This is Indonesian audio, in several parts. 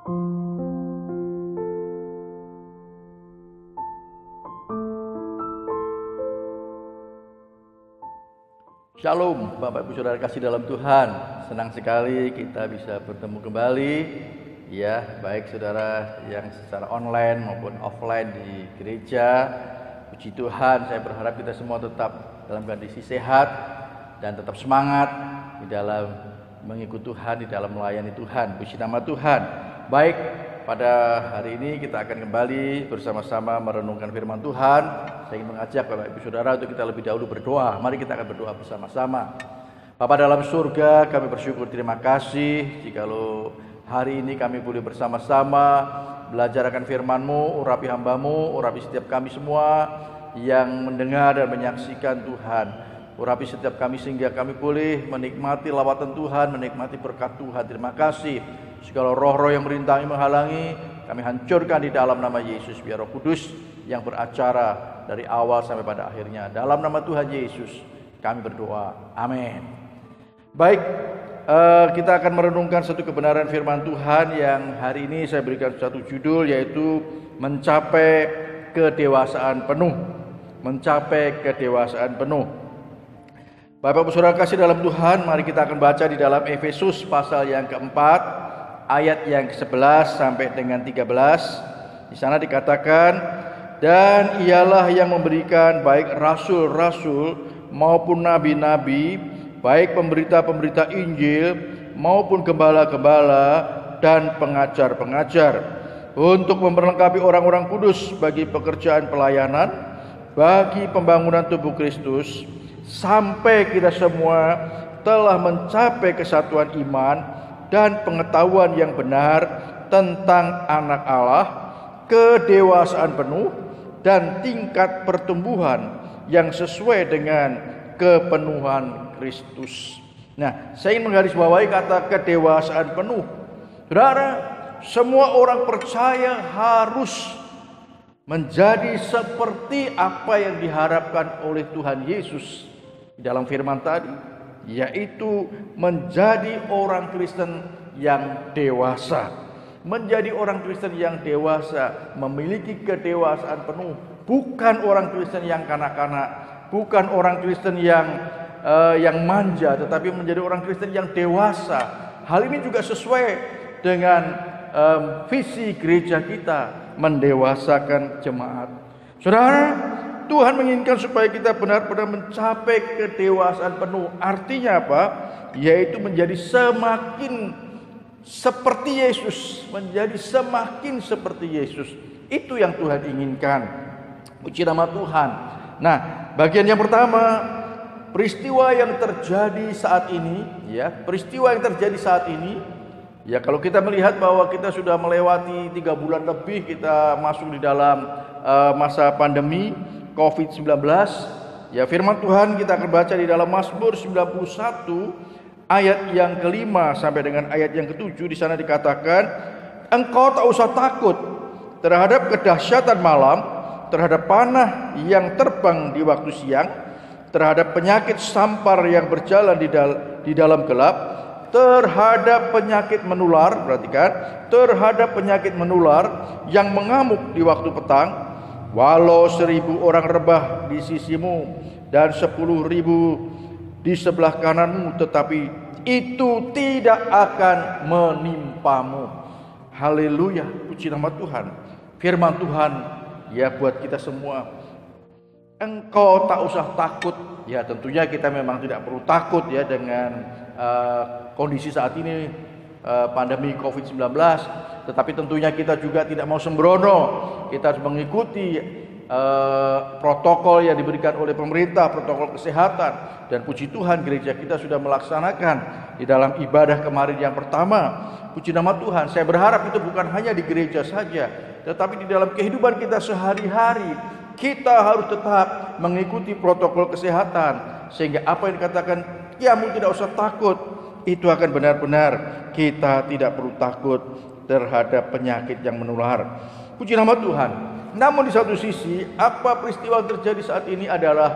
Shalom, Bapak Ibu Saudara kasih dalam Tuhan. Senang sekali kita bisa bertemu kembali. Ya, baik saudara yang secara online maupun offline di gereja. Puji Tuhan, saya berharap kita semua tetap dalam kondisi sehat dan tetap semangat di dalam mengikuti Tuhan, di dalam melayani Tuhan. Puji nama Tuhan. Baik, pada hari ini kita akan kembali bersama-sama merenungkan firman Tuhan. Saya ingin mengajak Bapak Ibu Saudara untuk kita lebih dahulu berdoa. Mari kita akan berdoa bersama-sama. Bapa dalam surga, kami bersyukur, terima kasih jikalau hari ini kami boleh bersama-sama belajar akan firman-Mu, urapi hamba-Mu, urapi setiap kami semua yang mendengar dan menyaksikan Tuhan. Urapi setiap kami sehingga kami boleh menikmati lawatan Tuhan, menikmati berkat Tuhan. Terima kasih. Segala roh-roh yang merintangi, menghalangi, kami hancurkan di dalam nama Yesus. Biar Roh Kudus yang beracara dari awal sampai pada akhirnya. Dalam nama Tuhan Yesus kami berdoa. Amin. Baik, kita akan merenungkan satu kebenaran firman Tuhan yang hari ini saya berikan satu judul, yaitu mencapai kedewasaan penuh. Mencapai kedewasaan penuh. Bapak Ibu Saudara kasih dalam Tuhan, mari kita akan baca di dalam Efesus pasal yang keempat, ayat yang ke-11 sampai dengan 13. Di sana dikatakan, dan ialah yang memberikan baik rasul-rasul maupun nabi-nabi, baik pemberita-pemberita Injil maupun gembala-gembala dan pengajar-pengajar, untuk memperlengkapi orang-orang kudus bagi pekerjaan pelayanan, bagi pembangunan tubuh Kristus, sampai kita semua telah mencapai kesatuan iman dan pengetahuan yang benar tentang anak Allah, kedewasaan penuh dan tingkat pertumbuhan yang sesuai dengan kepenuhan Kristus. Nah, saya ingin menggarisbawahi kata kedewasaan penuh. Saudara, semua orang percaya harus menjadi seperti apa yang diharapkan oleh Tuhan Yesus dalam firman tadi, yaitu menjadi orang Kristen yang dewasa. Menjadi orang Kristen yang dewasa, memiliki kedewasaan penuh, bukan orang Kristen yang kanak-kanak, bukan orang Kristen yang manja, tetapi menjadi orang Kristen yang dewasa. Hal ini juga sesuai dengan visi gereja kita, mendewasakan jemaat. Saudara, Tuhan menginginkan supaya kita benar-benar mencapai kedewasaan penuh. Artinya apa? Yaitu menjadi semakin seperti Yesus, menjadi semakin seperti Yesus. Itu yang Tuhan inginkan. Puji nama Tuhan. Nah, bagian yang pertama, peristiwa yang terjadi saat ini, ya, peristiwa yang terjadi saat ini, ya, kalau kita melihat bahwa kita sudah melewati 3 bulan lebih, kita masuk di dalam masa pandemi COVID-19, ya, firman Tuhan kita akan baca di dalam Mazmur 91 ayat yang ke-5 sampai dengan ayat yang ke-7. Di sana dikatakan, engkau tak usah takut terhadap kedahsyatan malam, terhadap panah yang terbang di waktu siang, terhadap penyakit sampar yang berjalan di dalam gelap, terhadap penyakit menular, perhatikan, terhadap penyakit menular yang mengamuk di waktu petang. Walau 1000 orang rebah di sisimu dan 10.000 di sebelah kananmu, tetapi itu tidak akan menimpamu. Haleluya, puji nama Tuhan. Firman Tuhan, ya, buat kita semua. Engkau tak usah takut. Ya, tentunya kita memang tidak perlu takut, ya, dengan kondisi saat ini, pandemi COVID-19. Tetapi tentunya kita juga tidak mau sembrono. Kita harus mengikuti protokol yang diberikan oleh pemerintah, protokol kesehatan. Dan puji Tuhan, gereja kita sudah melaksanakan di dalam ibadah kemarin yang pertama. Puji nama Tuhan. Saya berharap itu bukan hanya di gereja saja, tetapi di dalam kehidupan kita sehari-hari, kita harus tetap mengikuti protokol kesehatan, sehingga apa yang dikatakan, kamu tidak usah takut, itu akan benar-benar kita tidak perlu takut terhadap penyakit yang menular. Puji nama Tuhan. Namun di satu sisi, apa peristiwa yang terjadi saat ini adalah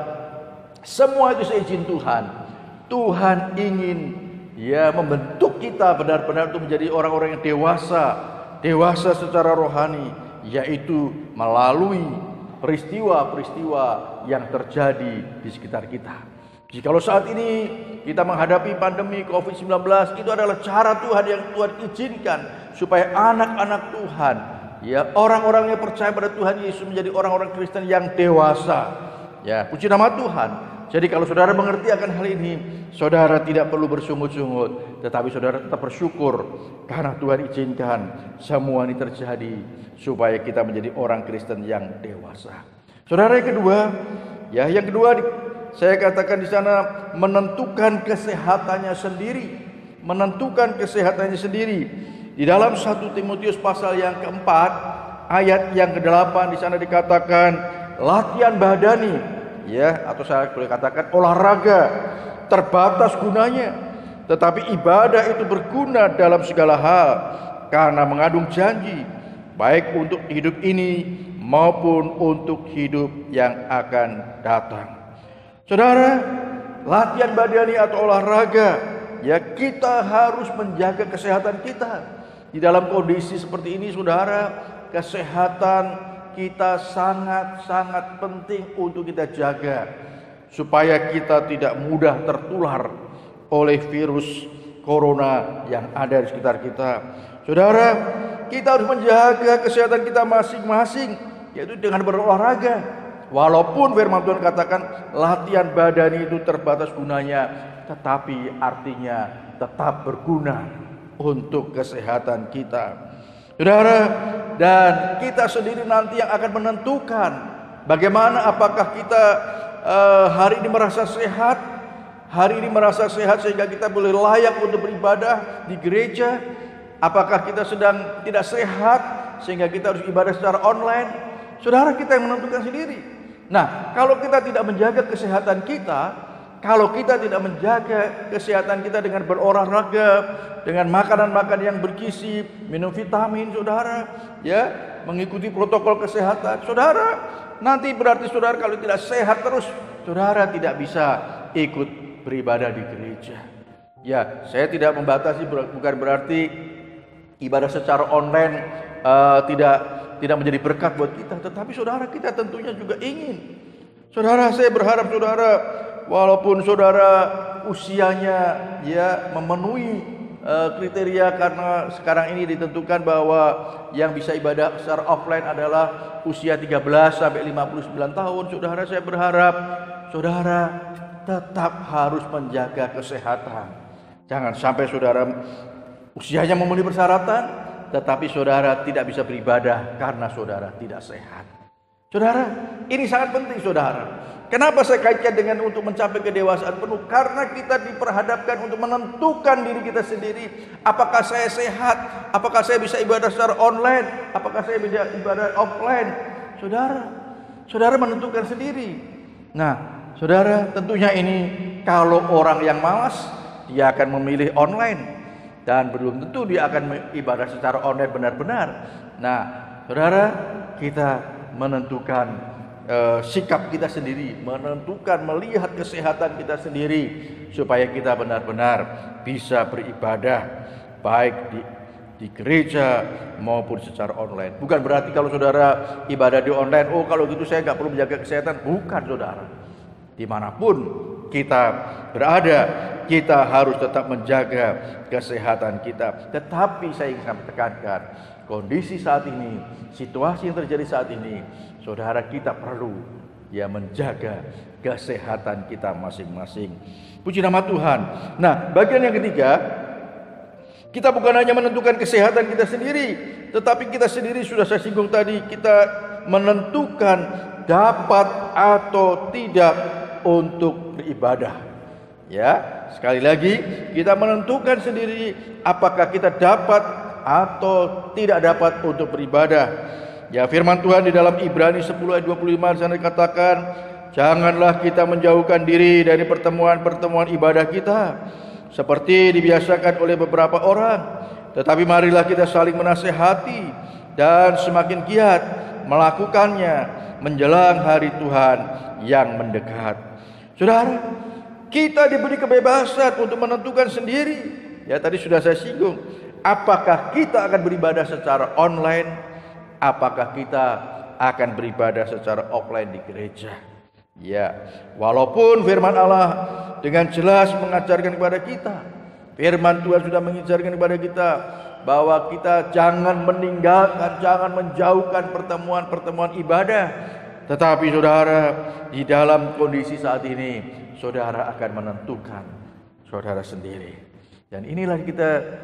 semua itu seizin Tuhan. Tuhan ingin, ya, membentuk kita benar-benar untuk menjadi orang-orang yang dewasa dewasa secara rohani, yaitu melalui peristiwa-peristiwa yang terjadi di sekitar kita. Jikalau saat ini kita menghadapi pandemi COVID-19, itu adalah cara Tuhan yang Tuhan izinkan supaya anak-anak Tuhan, ya, orang-orang yang percaya pada Tuhan Yesus menjadi orang-orang Kristen yang dewasa. Ya, puji nama Tuhan. Jadi kalau saudara mengerti akan hal ini, saudara tidak perlu bersungut-sungut, tetapi saudara tetap bersyukur karena Tuhan izinkan semua ini terjadi supaya kita menjadi orang Kristen yang dewasa. Saudara, yang kedua, saya katakan di sana menentukan kesehatannya sendiri, Di dalam 1 Timotius pasal yang keempat, ayat yang ke-8 di sana dikatakan latihan badani, ya, atau saya boleh katakan olahraga terbatas gunanya, tetapi ibadah itu berguna dalam segala hal karena mengandung janji baik untuk hidup ini maupun untuk hidup yang akan datang. Saudara, latihan badani atau olahraga, ya, kita harus menjaga kesehatan kita. Di dalam kondisi seperti ini, saudara, kesehatan kita sangat-sangat penting untuk kita jaga supaya kita tidak mudah tertular oleh virus corona yang ada di sekitar kita. Saudara, kita harus menjaga kesehatan kita masing-masing, yaitu dengan berolahraga. Walaupun firman Tuhan katakan latihan badani itu terbatas gunanya, tetapi artinya tetap berguna untuk kesehatan kita. Saudara, dan kita sendiri nanti yang akan menentukan bagaimana, apakah kita hari ini merasa sehat sehingga kita boleh layak untuk beribadah di gereja, apakah kita sedang tidak sehat sehingga kita harus ibadah secara online. Saudara, kita yang menentukan sendiri. Nah, kalau kita tidak menjaga kesehatan kita, kalau kita tidak menjaga kesehatan kita dengan berolahraga, dengan makanan-makanan yang bergizi, minum vitamin, saudara, ya, mengikuti protokol kesehatan, saudara, nanti berarti saudara kalau tidak sehat terus, saudara tidak bisa ikut beribadah di gereja. Ya, saya tidak membatasi, bukan berarti ibadah secara online tidak menjadi berkat buat kita, tetapi saudara, kita tentunya juga ingin. Saudara, saya berharap saudara, walaupun saudara usianya, ya, memenuhi kriteria, karena sekarang ini ditentukan bahwa yang bisa ibadah secara offline adalah usia 13 sampai 59 tahun. Saudara, saya berharap saudara tetap harus menjaga kesehatan. Jangan sampai saudara usianya memenuhi persyaratan, tetapi saudara tidak bisa beribadah karena saudara tidak sehat. Saudara, ini sangat penting, saudara. Kenapa saya kaitkan dengan untuk mencapai kedewasaan penuh? Karena kita diperhadapkan untuk menentukan diri kita sendiri. Apakah saya sehat? Apakah saya bisa ibadah secara online? Apakah saya bisa ibadah offline? Saudara menentukan sendiri. Nah, saudara, tentunya ini kalau orang yang malas, dia akan memilih online. Dan belum tentu dia akan ibadah secara online benar-benar. Nah, saudara, kita menentukan sikap kita sendiri, menentukan melihat kesehatan kita sendiri supaya kita benar-benar bisa beribadah baik di gereja maupun secara online. Bukan berarti kalau saudara ibadah di online, oh kalau gitu saya nggak perlu menjaga kesehatan. Bukan, saudara. Dimanapun kita berada, kita harus tetap menjaga kesehatan kita. Tetapi saya ingin tekankan, kondisi saat ini, situasi yang terjadi saat ini, saudara, kita perlu menjaga kesehatan kita masing-masing. Puji nama Tuhan. Nah, bagian yang ketiga, kita bukan hanya menentukan kesehatan kita sendiri, tetapi kita sendiri sudah saya singgung tadi, kita menentukan dapat atau tidak untuk beribadah. Ya, sekali lagi kita menentukan sendiri apakah kita dapat atau tidak dapat untuk beribadah. Ya, firman Tuhan di dalam Ibrani 10 ayat 25 di sana dikatakan, janganlah kita menjauhkan diri dari pertemuan-pertemuan ibadah kita seperti dibiasakan oleh beberapa orang, tetapi marilah kita saling menasehati dan semakin giat melakukannya menjelang hari Tuhan yang mendekat. Saudara, kita diberi kebebasan untuk menentukan sendiri. Ya, tadi sudah saya singgung, Apakah kita akan beribadah secara online? Apakah kita akan beribadah secara offline di gereja? Ya, walaupun firman Allah dengan jelas mengajarkan kepada kita, firman Tuhan sudah mengajarkan kepada kita bahwa kita jangan meninggalkan, jangan menjauhkan pertemuan-pertemuan ibadah. Tetapi saudara, di dalam kondisi saat ini, saudara akan menentukan saudara sendiri. Dan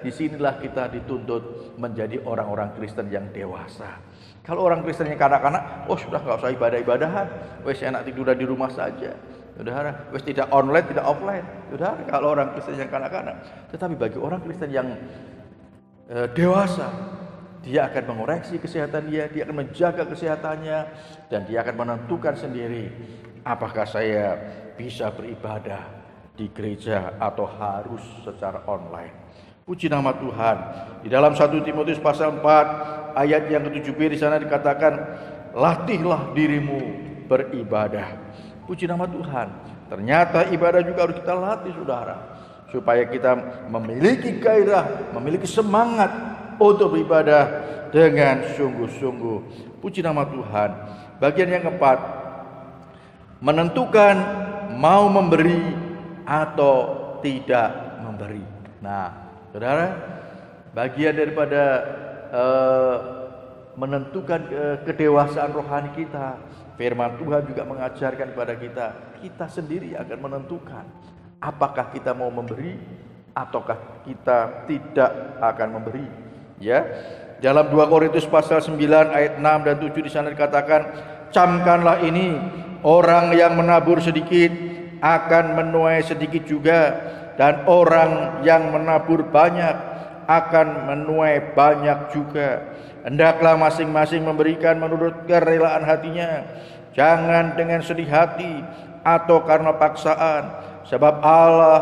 disinilah kita dituntut menjadi orang-orang Kristen yang dewasa. Kalau orang Kristen yang kanak-kanak, sudah nggak usah ibadah-ibadahan, wes enak tiduran di rumah saja. Saudara, wes tidak online, tidak offline. Saudara, kalau orang Kristen yang kanak-kanak. Tetapi bagi orang Kristen yang dewasa, dia akan mengoreksi kesehatan dia akan menjaga kesehatannya, dan dia akan menentukan sendiri apakah saya bisa beribadah di gereja atau harus secara online. Puji nama Tuhan. Di dalam 1 Timotius pasal 4 ayat yang ke-7b di sana dikatakan, latihlah dirimu beribadah. Puji nama Tuhan. Ternyata ibadah juga harus kita latih, saudara, supaya kita memiliki gairah, memiliki semangat untuk beribadah dengan sungguh-sungguh. Puji nama Tuhan. Bagian yang keempat, menentukan mau memberi atau tidak memberi. Nah, saudara, bagian daripada menentukan kedewasaan rohani kita, firman Tuhan juga mengajarkan kepada kita sendiri akan menentukan apakah kita mau memberi ataukah kita tidak akan memberi. Ya, dalam 2 Korintus pasal 9 ayat 6 dan 7 di sana dikatakan, camkanlah ini, orang yang menabur sedikit akan menuai sedikit juga, dan orang yang menabur banyak akan menuai banyak juga. Hendaklah masing-masing memberikan menurut kerelaan hatinya, jangan dengan sedih hati atau karena paksaan, sebab Allah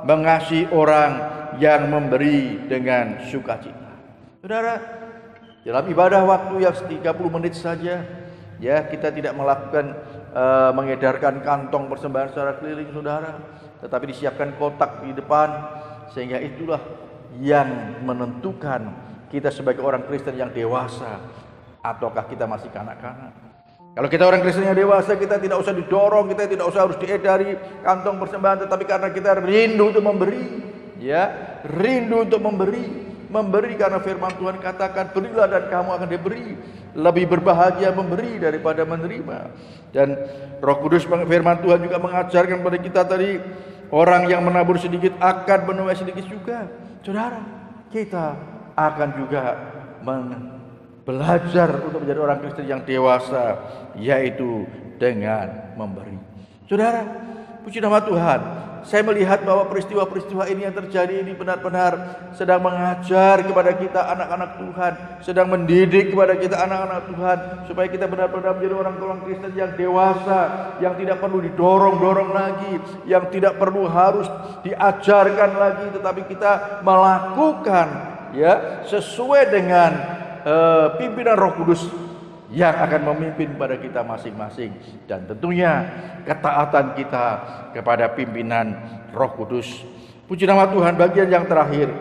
mengasihi orang yang memberi dengan sukacita. Saudara, dalam ibadah waktu yang 30 menit saja, ya, kita tidak melakukan mengedarkan kantong persembahan secara keliling, saudara, tetapi disiapkan kotak di depan, sehingga itulah yang menentukan kita sebagai orang Kristen yang dewasa ataukah kita masih kanak-kanak. Kalau kita orang Kristen yang dewasa, kita tidak usah didorong, kita tidak usah harus diedari kantong persembahan, tetapi karena kita rindu untuk memberi, ya, rindu untuk memberi karena firman Tuhan katakan, berilah dan kamu akan diberi. Lebih berbahagia memberi daripada menerima. Dan Roh Kudus firman Tuhan juga mengajarkan kepada kita tadi, orang yang menabur sedikit akan menuai sedikit juga. Saudara, kita akan juga belajar untuk menjadi orang Kristen yang dewasa, yaitu dengan memberi. Saudara, puji nama Tuhan. Saya melihat bahwa peristiwa-peristiwa ini yang terjadi ini benar-benar sedang mengajar kepada kita anak-anak Tuhan, sedang mendidik kepada kita anak-anak Tuhan, supaya kita benar-benar menjadi orang-orang Kristen yang dewasa, yang tidak perlu didorong-dorong lagi, yang tidak perlu harus diajarkan lagi, tetapi kita melakukan, ya, sesuai dengan pimpinan Roh Kudus yang akan memimpin pada kita masing-masing, dan tentunya ketaatan kita kepada pimpinan Roh Kudus. Puji nama Tuhan. Bagian yang terakhir,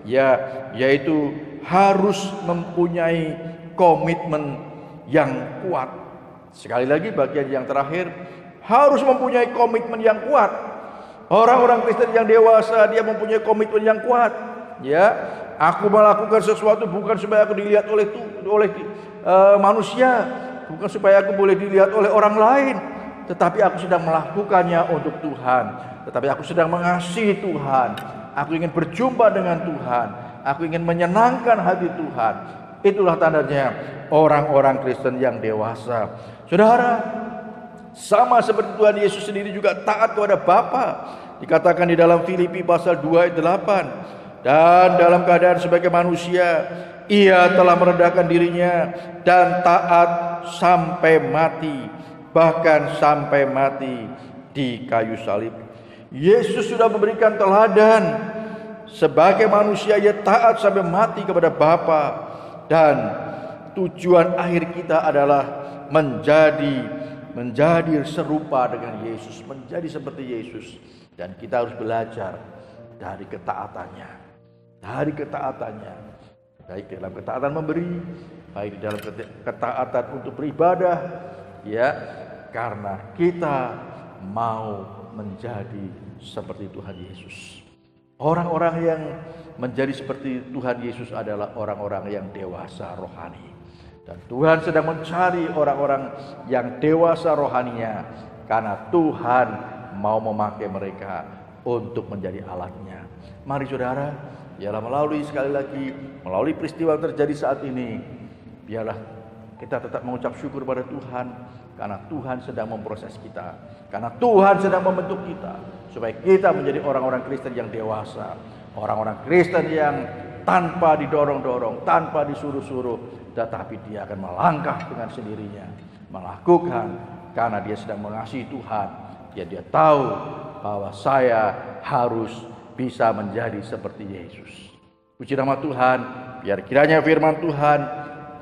ya, yaitu harus mempunyai komitmen yang kuat. Sekali lagi, bagian yang terakhir, harus mempunyai komitmen yang kuat. Orang-orang Kristen yang dewasa, dia mempunyai komitmen yang kuat. Ya, aku melakukan sesuatu bukan supaya aku dilihat oleh manusia, bukan supaya aku boleh dilihat oleh orang lain, tetapi aku sedang melakukannya untuk Tuhan, tetapi aku sedang mengasihi Tuhan, aku ingin berjumpa dengan Tuhan, aku ingin menyenangkan hati Tuhan. Itulah tandanya orang-orang Kristen yang dewasa. Saudara, sama seperti Tuhan Yesus sendiri juga taat kepada Bapa. Dikatakan di dalam Filipi pasal 2 ayat 8, dan dalam keadaan sebagai manusia, Ia telah merendahkan dirinya dan taat sampai mati, bahkan sampai mati di kayu salib. Yesus sudah memberikan teladan sebagai manusia, Ia taat sampai mati kepada Bapa, dan tujuan akhir kita adalah menjadi serupa dengan Yesus, menjadi seperti Yesus, dan kita harus belajar dari ketaatannya. dari ketaatannya, baik dalam ketaatan memberi, baik dalam ketaatan untuk beribadah, ya, karena kita mau menjadi seperti Tuhan Yesus. Orang-orang yang menjadi seperti Tuhan Yesus adalah orang-orang yang dewasa rohani. Dan Tuhan sedang mencari orang-orang yang dewasa rohaninya, karena Tuhan mau memakai mereka untuk menjadi alatnya. Mari saudara, biarlah melalui sekali lagi, melalui peristiwa yang terjadi saat ini, biarlah kita tetap mengucap syukur pada Tuhan, karena Tuhan sedang memproses kita, karena Tuhan sedang membentuk kita, supaya kita menjadi orang-orang Kristen yang dewasa, orang-orang Kristen yang tanpa didorong-dorong, tanpa disuruh-suruh, tetapi dia akan melangkah dengan sendirinya, melakukan karena dia sedang mengasihi Tuhan. Dia tahu bahwa saya harus bisa menjadi seperti Yesus. Puji nama Tuhan, biar kiranya firman Tuhan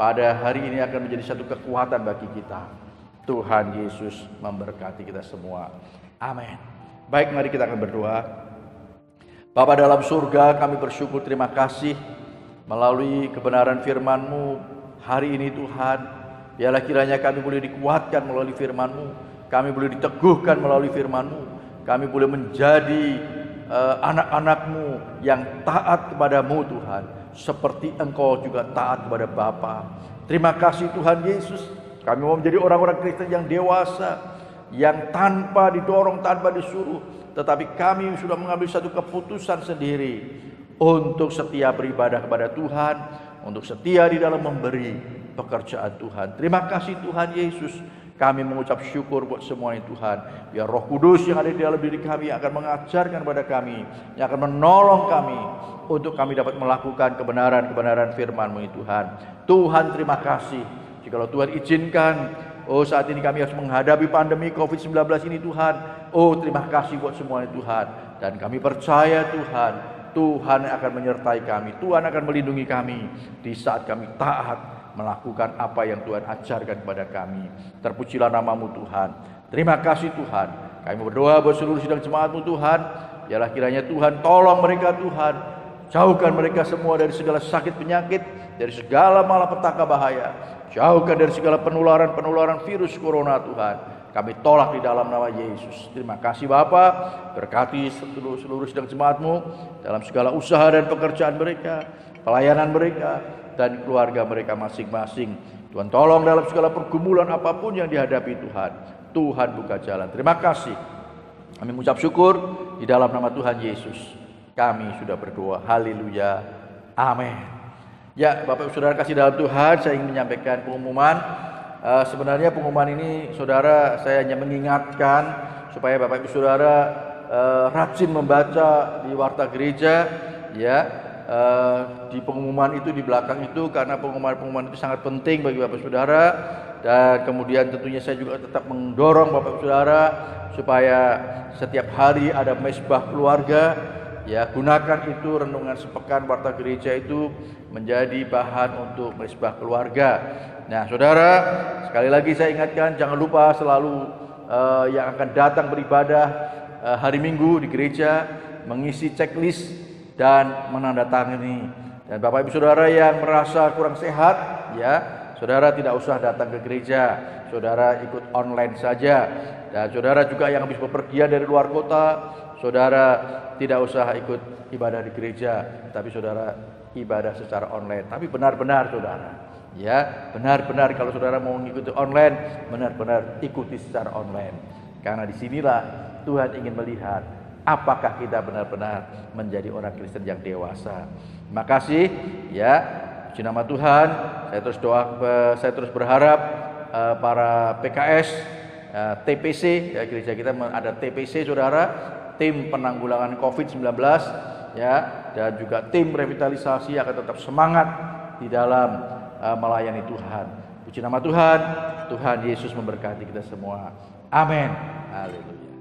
pada hari ini akan menjadi satu kekuatan bagi kita. Tuhan Yesus memberkati kita semua. Amin. Baik, mari kita akan berdoa. Bapa dalam surga, kami bersyukur, terima kasih melalui kebenaran firman-Mu hari ini Tuhan. Biarlah kiranya kami boleh dikuatkan melalui firman-Mu, kami boleh diteguhkan melalui firman-Mu, kami boleh menjadi anak-anak-Mu yang taat kepadamu Tuhan, seperti Engkau juga taat kepada Bapa. Terima kasih Tuhan Yesus, kami mau menjadi orang-orang Kristen yang dewasa, yang tanpa didorong, tanpa disuruh, tetapi kami sudah mengambil satu keputusan sendiri untuk setia beribadah kepada Tuhan, untuk setia di dalam memberi pekerjaan Tuhan. Terima kasih Tuhan Yesus. Kami mengucap syukur buat semuanya Tuhan. Biar Roh Kudus yang ada di dalam diri kami akan mengajarkan kepada kami, yang akan menolong kami untuk kami dapat melakukan kebenaran-kebenaran firman-Mu Tuhan. Tuhan terima kasih. Jikalau Tuhan izinkan, saat ini kami harus menghadapi pandemi COVID-19 ini Tuhan. Terima kasih buat semuanya Tuhan. Dan kami percaya Tuhan, Tuhan akan menyertai kami, Tuhan akan melindungi kami di saat kami taat melakukan apa yang Tuhan ajarkan kepada kami. Terpujilah nama-Mu Tuhan. Terima kasih Tuhan. Kami berdoa buat seluruh sidang jemaat-Mu Tuhan. Biarlah kiranya Tuhan tolong mereka Tuhan. Jauhkan mereka semua dari segala sakit penyakit, dari segala malapetaka bahaya. Jauhkan dari segala penularan virus corona Tuhan. Kami tolak di dalam nama Yesus. Terima kasih Bapa. Berkati seluruh sidang jemaat-Mu dalam segala usaha dan pekerjaan mereka, pelayanan mereka, dan keluarga mereka masing-masing. Tuhan tolong dalam segala pergumulan apapun yang dihadapi Tuhan. Tuhan buka jalan. Terima kasih. Kami mengucap syukur di dalam nama Tuhan Yesus. Kami sudah berdoa. Haleluya. Amin. Ya, Bapak Ibu Saudara kasih dalam Tuhan, saya ingin menyampaikan pengumuman. Sebenarnya pengumuman ini Saudara, saya hanya mengingatkan supaya Bapak Ibu Saudara rajin membaca di warta gereja, ya. Di pengumuman itu di belakang itu, karena pengumuman itu sangat penting bagi Bapak Saudara. Dan kemudian tentunya saya juga tetap mendorong Bapak Saudara supaya setiap hari ada mesbah keluarga, ya. Gunakan itu renungan sepekan warta gereja itu menjadi bahan untuk mesbah keluarga. Nah Saudara, sekali lagi saya ingatkan, jangan lupa selalu yang akan datang beribadah hari Minggu di gereja mengisi checklist dan menandatangani. Dan Bapak Ibu Saudara yang merasa kurang sehat, ya, Saudara tidak usah datang ke gereja, Saudara ikut online saja. Dan Saudara juga yang habis bepergian dari luar kota, Saudara tidak usah ikut ibadah di gereja, tapi Saudara ibadah secara online. Tapi benar-benar Saudara, ya, benar-benar kalau Saudara mau mengikuti online, benar-benar ikuti secara online. Karena disinilah Tuhan ingin melihat apakah kita benar-benar menjadi orang Kristen yang dewasa. Terima kasih, ya. Puji nama Tuhan. Saya terus berharap para PKS, TPC, ya, gereja kita ada TPC Saudara, tim penanggulangan COVID-19, ya, dan juga tim revitalisasi akan tetap semangat di dalam melayani Tuhan. Puji nama Tuhan. Tuhan Yesus memberkati kita semua. Amin. Haleluya.